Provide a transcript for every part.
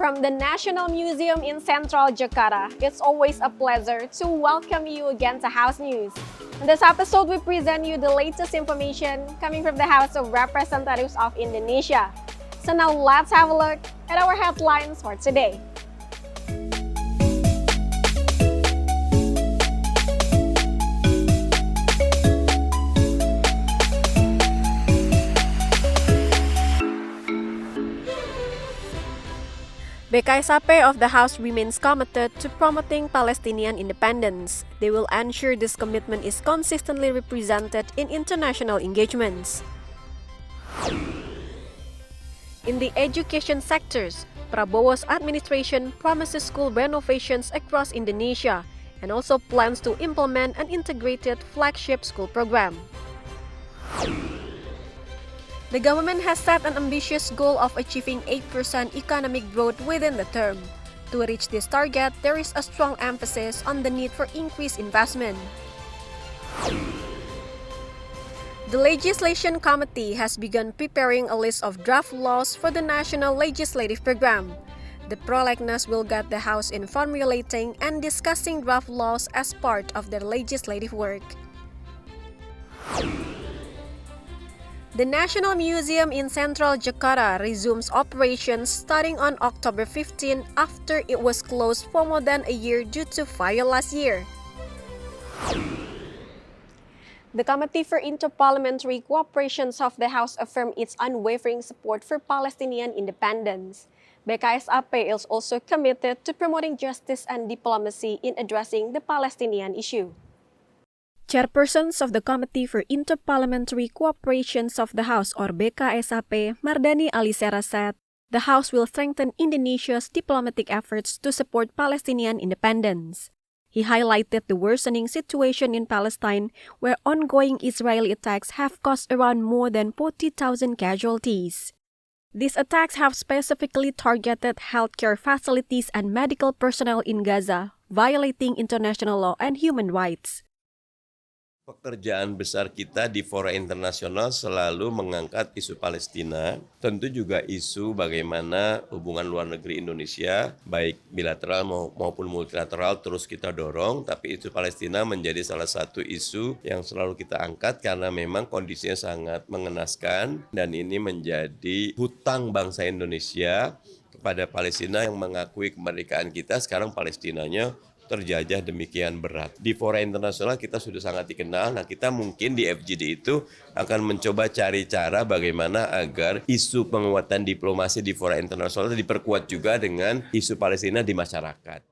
From the National Museum in Central Jakarta, it's always a pleasure to welcome you again to House News. In this episode, we present you the latest information coming from the House of Representatives of Indonesia. So now let's have a look at our headlines for today. BKSAP of the House remains committed to promoting Palestinian independence. They will ensure this commitment is consistently represented in international engagements. In the education sectors, Prabowo's administration promises school renovations across Indonesia and also plans to implement an integrated flagship school program. The government has set an ambitious goal of achieving 8% economic growth within the term. To reach this target, there is a strong emphasis on the need for increased investment. The Legislation Committee has begun preparing a list of draft laws for the National Legislative Program. The prolegnas will guide the House in formulating and discussing draft laws as part of their legislative work. The National Museum in Central Jakarta resumes operations starting on October 15 after it was closed for more than a year due to fire last year. The Committee for Inter-Parliamentary Cooperation of the House affirmed its unwavering support for Palestinian independence. BKSAP is also committed to promoting justice and diplomacy in addressing the Palestinian issue. Chairpersons of the Committee for Inter-Parliamentary Cooperation of the House or BKSAP, Mardani Alisera said, the House will strengthen Indonesia's diplomatic efforts to support Palestinian independence. He highlighted the worsening situation in Palestine, where ongoing Israeli attacks have caused around more than 40,000 casualties. These attacks have specifically targeted healthcare facilities and medical personnel in Gaza, violating international law and human rights. Pekerjaan besar kita di fora internasional selalu mengangkat isu Palestina, tentu juga isu bagaimana hubungan luar negeri Indonesia, baik bilateral maupun multilateral terus kita dorong, tapi isu Palestina menjadi salah satu isu yang selalu kita angkat karena memang kondisinya sangat mengenaskan dan ini menjadi hutang bangsa Indonesia kepada Palestina yang mengakui kemerdekaan kita, sekarang Palestinanya terjajah demikian berat. Di fora internasional kita sudah sangat dikenal, nah kita mungkin di FGD itu akan mencoba cari cara bagaimana agar isu penguatan diplomasi di fora internasional diperkuat juga dengan isu Palestina di masyarakat.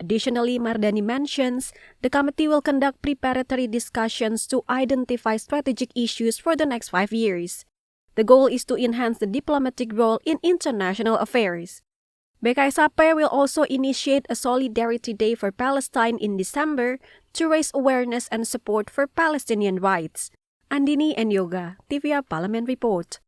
Additionally, Mardani mentions, the committee will conduct preparatory discussions to identify strategic issues for the next 5 years. The goal is to enhance the diplomatic role in international affairs. BKSAP will also initiate a Solidarity Day for Palestine in December to raise awareness and support for Palestinian rights. Andini and Yoga, TVA Parlemen Report.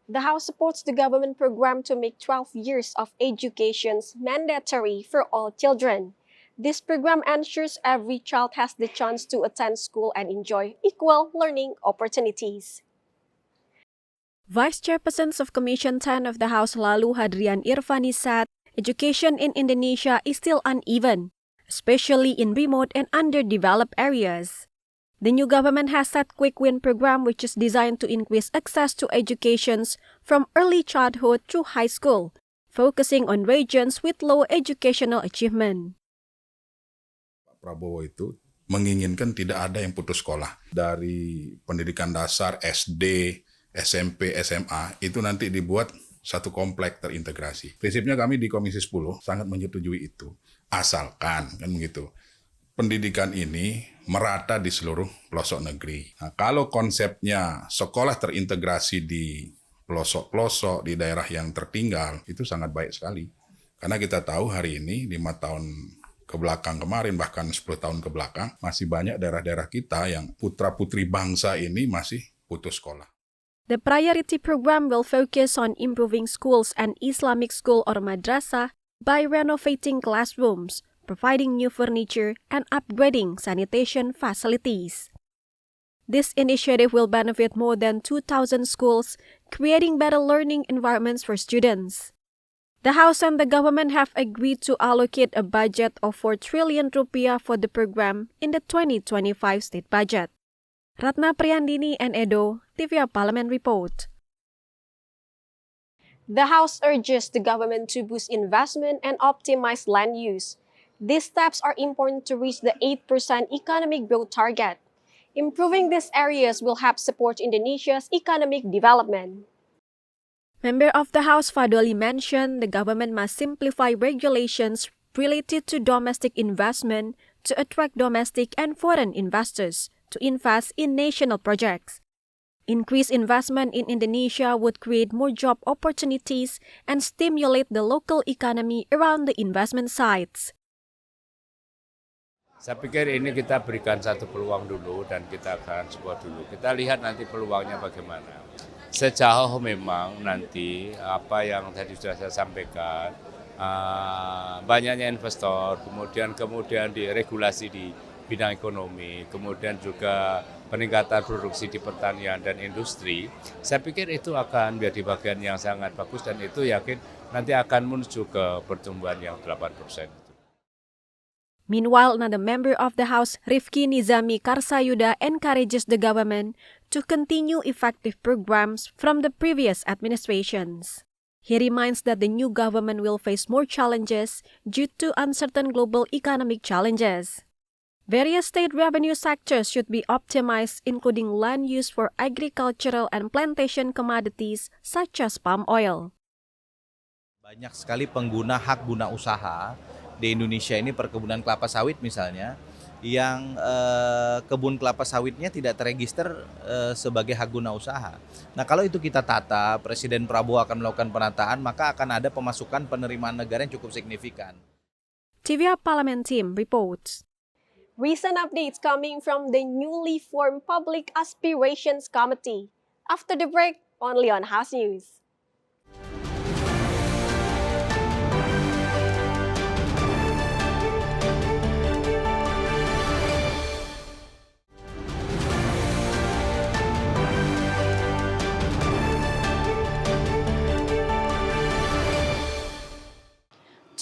The House supports the government program to make 12 years of education mandatory for all children. This program ensures every child has the chance to attend school and enjoy equal learning opportunities. Vice Chairperson of Commission 10 of the House Lalu Hadrian Irvani said, education in Indonesia is still uneven, especially in remote and underdeveloped areas. The new government has set Quick Win program which is designed to increase access to education from early childhood through high school, focusing on regions with low educational achievement. Pak Prabowo itu menginginkan tidak ada yang putus sekolah. Dari pendidikan dasar, SD, SMP, SMA, itu nanti dibuat satu komplek terintegrasi. Prinsipnya kami di Komisi 10 sangat menyetujui itu. Asalkan, kan begitu, pendidikan ini merata di seluruh pelosok negeri. Nah, kalau konsepnya sekolah terintegrasi di pelosok-pelosok, di daerah yang tertinggal, itu sangat baik sekali. Karena kita tahu hari ini, 5 tahun ke belakang kemarin, bahkan 10 tahun ke belakang, masih banyak daerah-daerah kita yang putra-putri bangsa ini masih putus sekolah. The priority program will focus on improving schools and Islamic school or madrasah by renovating classrooms, providing new furniture, and upgrading sanitation facilities. This initiative will benefit more than 2,000 schools, creating better learning environments for students. The House and the government have agreed to allocate a budget of 4 trillion rupiah for the program in the 2025 state budget. Ratna Priyandini and Edo, TVR Parlemen report. The House urges the government to boost investment and optimize land use. These steps are important to reach the 8% economic growth target. Improving these areas will help support Indonesia's economic development. Member of the House Fadoli mentioned the government must simplify regulations related to domestic investment to attract domestic and foreign investors to invest in national projects. Increased investment in Indonesia would create more job opportunities and stimulate the local economy around the investment sites. Saya pikir ini kita berikan satu peluang dulu dan kita akan support dulu. Kita lihat nanti peluangnya bagaimana. Sejauh memang nanti apa yang tadi sudah saya sampaikan, banyaknya investor, kemudian di regulasi di bidang ekonomi, kemudian juga peningkatan produksi di pertanian dan industri, saya pikir itu akan menjadi bagian yang sangat bagus dan itu yakin nanti akan menuju ke pertumbuhan yang 8%. Meanwhile, another member of the House, Rifki Nizami Karsayuda, encourages the government to continue effective programs from the previous administrations. He reminds that the new government will face more challenges due to uncertain global economic challenges. Various state revenue sectors should be optimized, including land use for agricultural and plantation commodities such as palm oil. Banyak sekali pengguna hak guna usaha di Indonesia ini perkebunan kelapa sawit misalnya, yang kebun kelapa sawitnya tidak terregister sebagai hak guna usaha. Nah kalau itu kita tata, Presiden Prabowo akan melakukan penataan, maka akan ada pemasukan penerimaan negara yang cukup signifikan. TVR Parlemen Team reports. Recent updates coming from the newly formed Public Aspirations Committee. After the break, only on House News.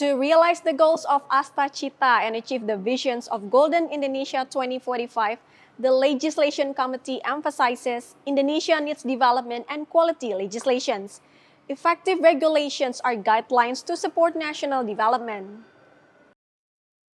To realize the goals of Asta Cita and achieve the visions of Golden Indonesia 2045, the Legislation Committee emphasizes Indonesia needs development and quality legislations. Effective regulations are guidelines to support national development.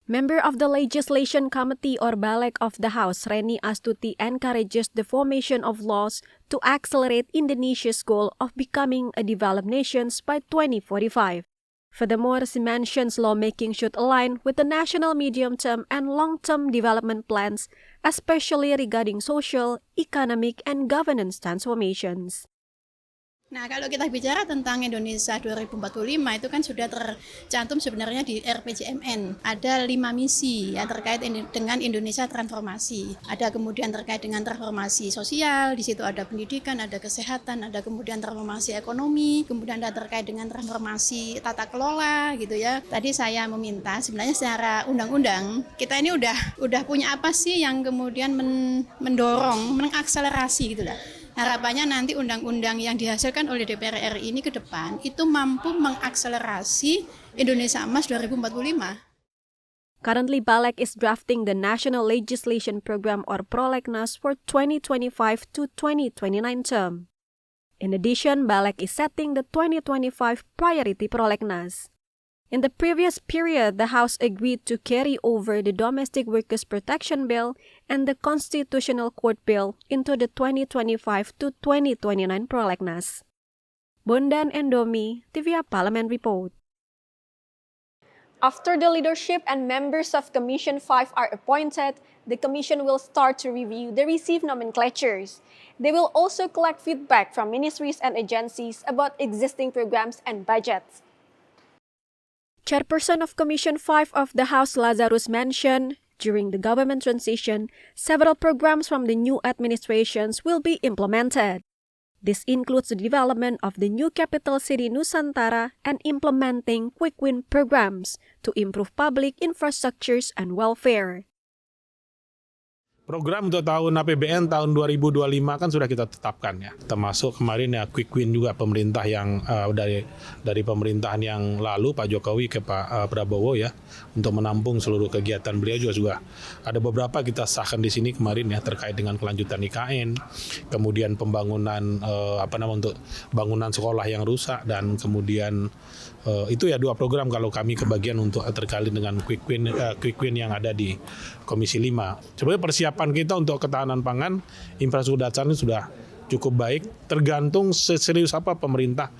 Member of the Legislation Committee or Balek of the House, Reni Astuti, encourages the formation of laws to accelerate Indonesia's goal of becoming a developed nation by 2045. Furthermore, she mentions lawmaking should align with the national medium-term and long-term development plans, especially regarding social, economic, and governance transformations. Nah, kalau kita bicara tentang Indonesia 2045 itu kan sudah tercantum sebenarnya di RPJMN. Ada 5 misi yang terkait dengan Indonesia transformasi. Ada kemudian terkait dengan transformasi sosial, di situ ada pendidikan, ada kesehatan, ada kemudian transformasi ekonomi, kemudian ada terkait dengan transformasi tata kelola gitu ya. Tadi saya meminta sebenarnya secara undang-undang kita ini udah punya apa sih yang kemudian mendorong, mengakselerasi gitu lah. Harapannya nanti undang-undang yang dihasilkan oleh DPR RI ini ke depan itu mampu mengakselerasi Indonesia Emas 2045. Currently, Balek is drafting the National Legislation Program or Prolegnas for 2025 to 2029 term. In addition, Balek is setting the 2025 priority Prolegnas. In the previous period, the House agreed to carry over the Domestic Workers Protection Bill and the Constitutional Court Bill into the 2025 to 2029 Prolegnas. Bondan Endomi, TVR Parlemen report. After the leadership and members of Commission 5 are appointed, the Commission will start to review the received nomenclatures. They will also collect feedback from ministries and agencies about existing programs and budgets. Chairperson of Commission 5 of the House, Lazarus, mentioned, during the government transition, several programs from the new administrations will be implemented. This includes the development of the new capital city Nusantara and implementing quick win programs to improve public infrastructures and welfare. Program untuk tahun APBN tahun 2025 kan sudah kita tetapkan ya. Termasuk kemarin ya quick win juga pemerintah yang dari pemerintahan yang lalu Pak Jokowi ke Pak Prabowo ya untuk menampung seluruh kegiatan beliau juga ada beberapa kita sahkan di sini kemarin ya terkait dengan kelanjutan IKN, kemudian pembangunan untuk bangunan sekolah yang rusak dan kemudian itu ya 2 program kalau kami kebagian untuk terkait dengan quick win yang ada di Komisi 5. Sebenarnya persiapan kita untuk ketahanan pangan, infrastruktur dasar ini sudah cukup baik, tergantung seserius apa pemerintah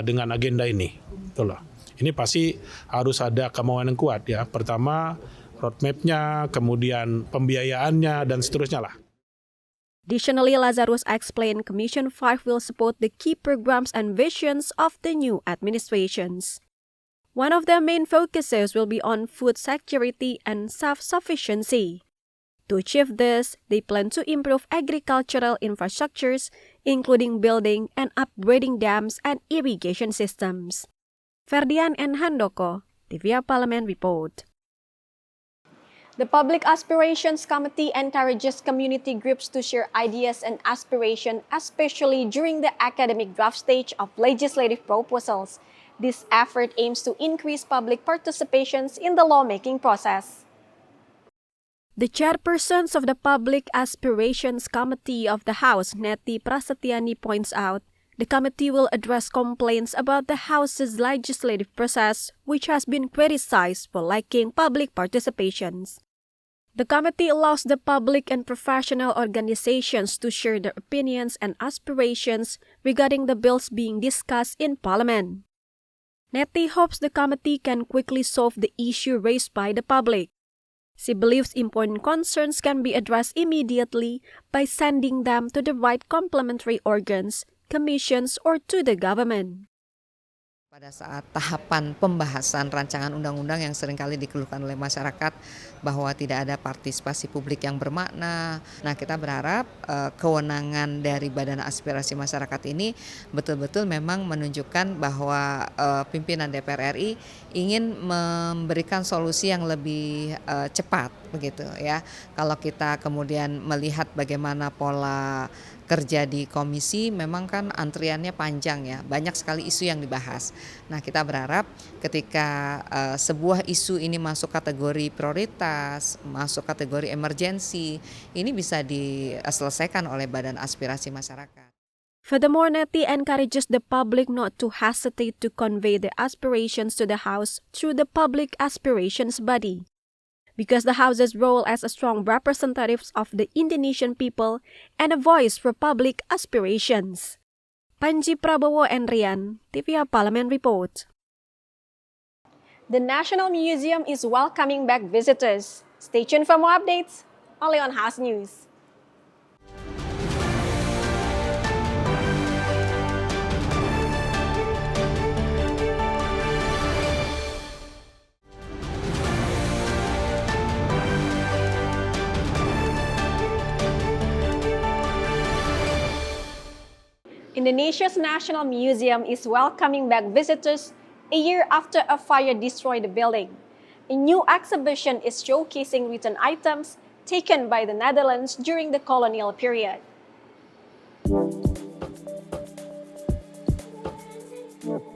dengan agenda ini. Betul loh. Ini pasti harus ada kemauan yang kuat ya. Pertama roadmap-nya, kemudian pembiayaannya dan seterusnya lah. Additionally, Lazarus explained Commission 5 will support the key programs and visions of the new administrations. One of their main focuses will be on food security and self-sufficiency. To achieve this, they plan to improve agricultural infrastructures, including building and upgrading dams and irrigation systems. Ferdian and Handoko, TVR Parlemen Report. The Public Aspirations Committee encourages community groups to share ideas and aspirations, especially during the academic draft stage of legislative proposals. This effort aims to increase public participations in the lawmaking process. The chairperson of the Public Aspirations Committee of the House, Neti Prasetyani, points out the committee will address complaints about the House's legislative process, which has been criticized for lacking public participations. The committee allows the public and professional organizations to share their opinions and aspirations regarding the bills being discussed in Parliament. Neti hopes the committee can quickly solve the issue raised by the public. She believes important concerns can be addressed immediately by sending them to the right complementary organs, commissions, or to the government. Pada saat tahapan pembahasan rancangan undang-undang yang seringkali dikeluhkan oleh masyarakat bahwa tidak ada partisipasi publik yang bermakna. Nah, kita berharap kewenangan dari Badan Aspirasi Masyarakat ini betul-betul memang menunjukkan bahwa pimpinan DPR RI ingin memberikan solusi yang lebih cepat begitu ya. Kalau kita kemudian melihat bagaimana pola kerja di komisi, memang kan antriannya panjang ya, banyak sekali isu yang dibahas. Nah, kita berharap ketika sebuah isu ini masuk kategori prioritas, masuk kategori emergensi, ini bisa diselesaikan oleh Badan Aspirasi Masyarakat. Furthermore, Neti encourages the public not to hesitate to convey their aspirations to the House through the Public Aspirations Body. Because the House's role as a strong representatives of the Indonesian people and a voice for public aspirations. Panji Prabowo and Rian, TVR Parlemen Report. The National Museum is welcoming back visitors. Stay tuned for more updates, only on House News. Indonesia's National Museum is welcoming back visitors a year after a fire destroyed the building. A new exhibition is showcasing written items taken by the Netherlands during the colonial period.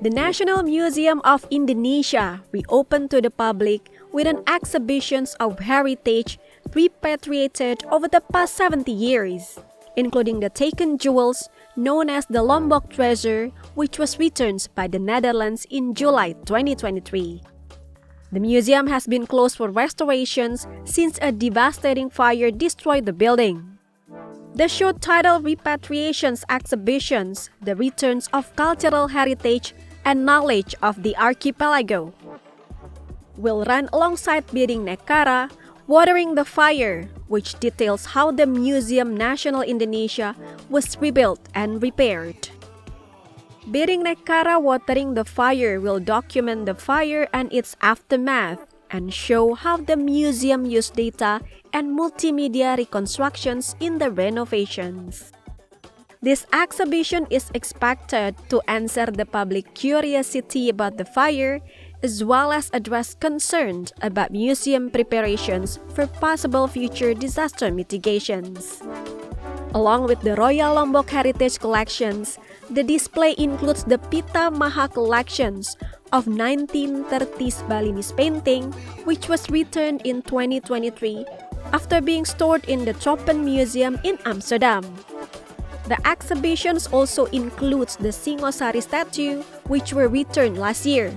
The National Museum of Indonesia reopened to the public with an exhibition of heritage repatriated over the past 70 years, including the taken jewels known as the Lombok Treasure, which was returned by the Netherlands in July 2023. The museum has been closed for restorations since a devastating fire destroyed the building. The show titled Repatriations Exhibitions, The Returns of Cultural Heritage and Knowledge of the Archipelago, will run alongside Biring Nekara, Watering the Fire, which details how the Museum Nasional Indonesia was rebuilt and repaired. Biring Nekara Watering the Fire will document the fire and its aftermath and show how the museum used data and multimedia reconstructions in the renovations. This exhibition is expected to answer the public curiosity about the fire as well as address concerns about museum preparations for possible future disaster mitigations. Along with the Royal Lombok Heritage Collections, the display includes the Pita Maha collections of 1930s Balinese painting, which was returned in 2023 after being stored in the Tropen Museum in Amsterdam. The exhibitions also includes the Singosari statue, which were returned last year,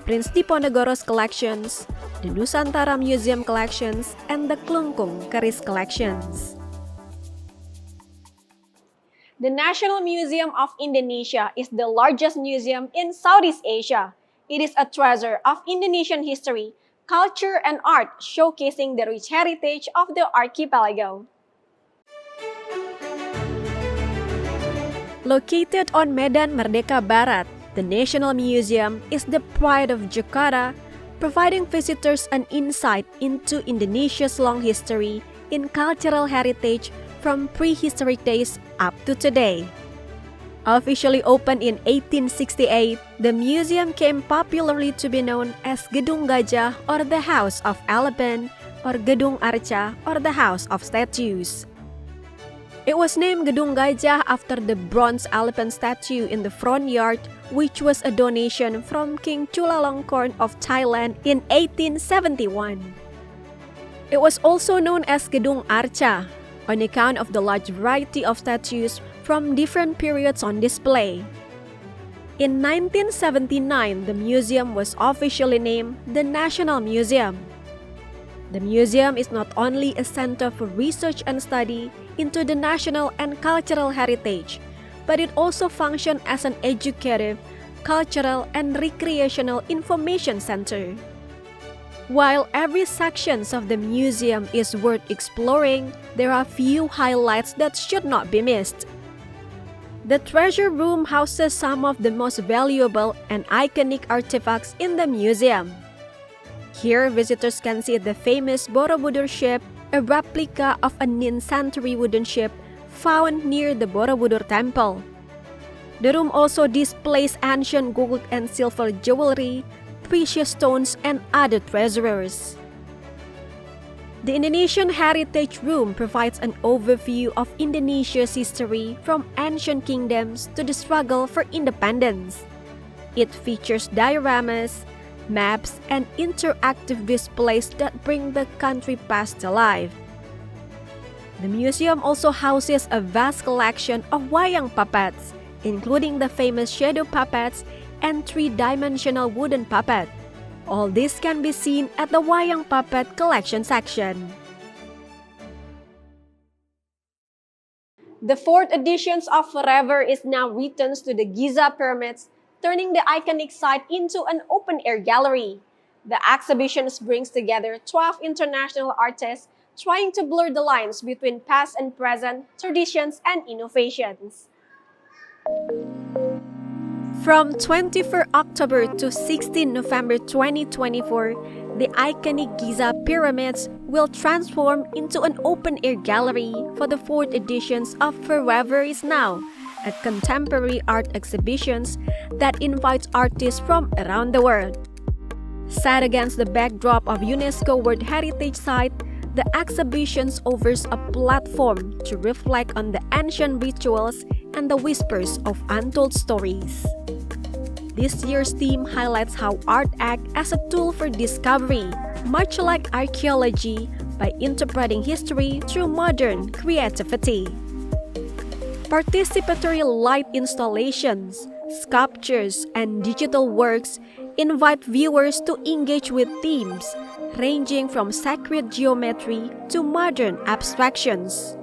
Prince Diponegoro's collections, the Nusantara Museum collections, and the Klungkung Keris collections. The National Museum of Indonesia is the largest museum in Southeast Asia. It is a treasure of Indonesian history, culture, and art, showcasing the rich heritage of the archipelago. Located on Medan Merdeka Barat, the National Museum is the pride of Jakarta, providing visitors an insight into Indonesia's long history in cultural heritage from prehistoric days up to today. Officially opened in 1868, the museum came popularly to be known as Gedung Gajah or the House of Elephant or Gedung Arca or the House of Statues. It was named Gedung Gajah after the bronze elephant statue in the front yard, which was a donation from King Chulalongkorn of Thailand in 1871. It was also known as Gedung Arca, on account of the large variety of statues from different periods on display. In 1979, the museum was officially named the National Museum. The museum is not only a center for research and study into the national and cultural heritage, but it also functions as an educative, cultural, and recreational information center. While every section of the museum is worth exploring, there are few highlights that should not be missed. The treasure room houses some of the most valuable and iconic artifacts in the museum. Here, visitors can see the famous Borobudur ship, a replica of a 9th century wooden ship found near the Borobudur temple. The room also displays ancient gold and silver jewelry, precious stones, and other treasures. The Indonesian Heritage Room provides an overview of Indonesia's history from ancient kingdoms to the struggle for independence. It features dioramas, maps, and interactive displays that bring the country past to life. The museum also houses a vast collection of wayang puppets, including the famous shadow puppets and three-dimensional wooden puppet. All this can be seen at the Wayang Puppet collection section. The 4th edition of Forever is now returns to the Giza pyramids, turning the iconic site into an open-air gallery. The exhibition brings together 12 international artists trying to blur the lines between past and present, traditions and innovations. From 24 October to 16 November 2024, the iconic Giza pyramids will transform into an open-air gallery for the 4th editions of Forever is Now, a contemporary art exhibitions that invites artists from around the world. Set against the backdrop of UNESCO World Heritage Site, the exhibitions offers a platform to reflect on the ancient rituals and the whispers of untold stories. This year's theme highlights how art acts as a tool for discovery, much like archaeology, by interpreting history through modern creativity. Participatory light installations, sculptures, and digital works invite viewers to engage with themes ranging from sacred geometry to modern abstractions.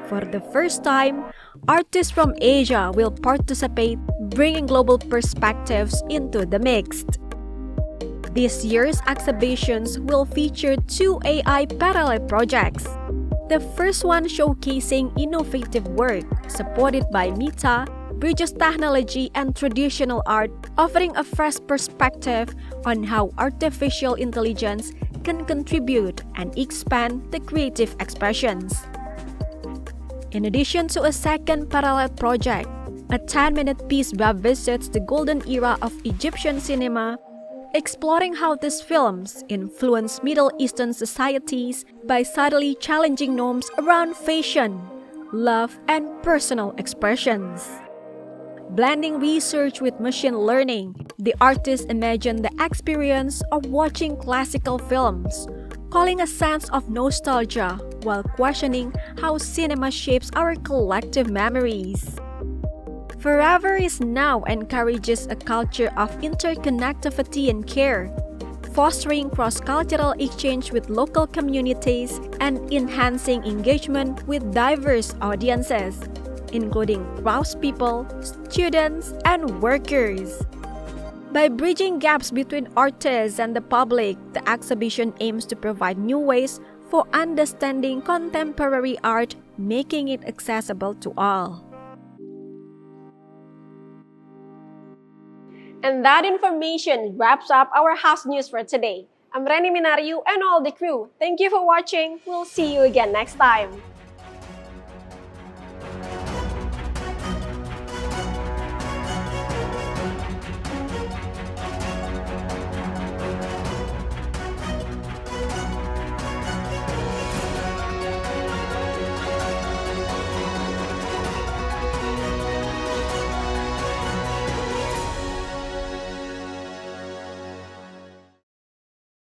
For the first time, artists from Asia will participate, bringing global perspectives into the mix. This year's exhibitions will feature 2 AI parallel projects. The first one showcasing innovative work supported by Mita, bridges technology and traditional art, offering a fresh perspective on how artificial intelligence can contribute and expand the creative expressions. In addition to a second parallel project, a 10-minute piece that visits the golden era of Egyptian cinema, exploring how these films influence Middle Eastern societies by subtly challenging norms around fashion, love, and personal expressions. Blending research with machine learning, the artists imagine the experience of watching classical films, calling a sense of nostalgia while questioning how cinema shapes our collective memories. Forever is Now encourages a culture of interconnectivity and care, fostering cross-cultural exchange with local communities and enhancing engagement with diverse audiences, including craftspeople, students, and workers. By bridging gaps between artists and the public, the exhibition aims to provide new ways for understanding contemporary art, making it accessible to all. And that information wraps up our house news for today. I'm Reni Minaryu and all the crew. Thank you for watching. We'll see you again next time.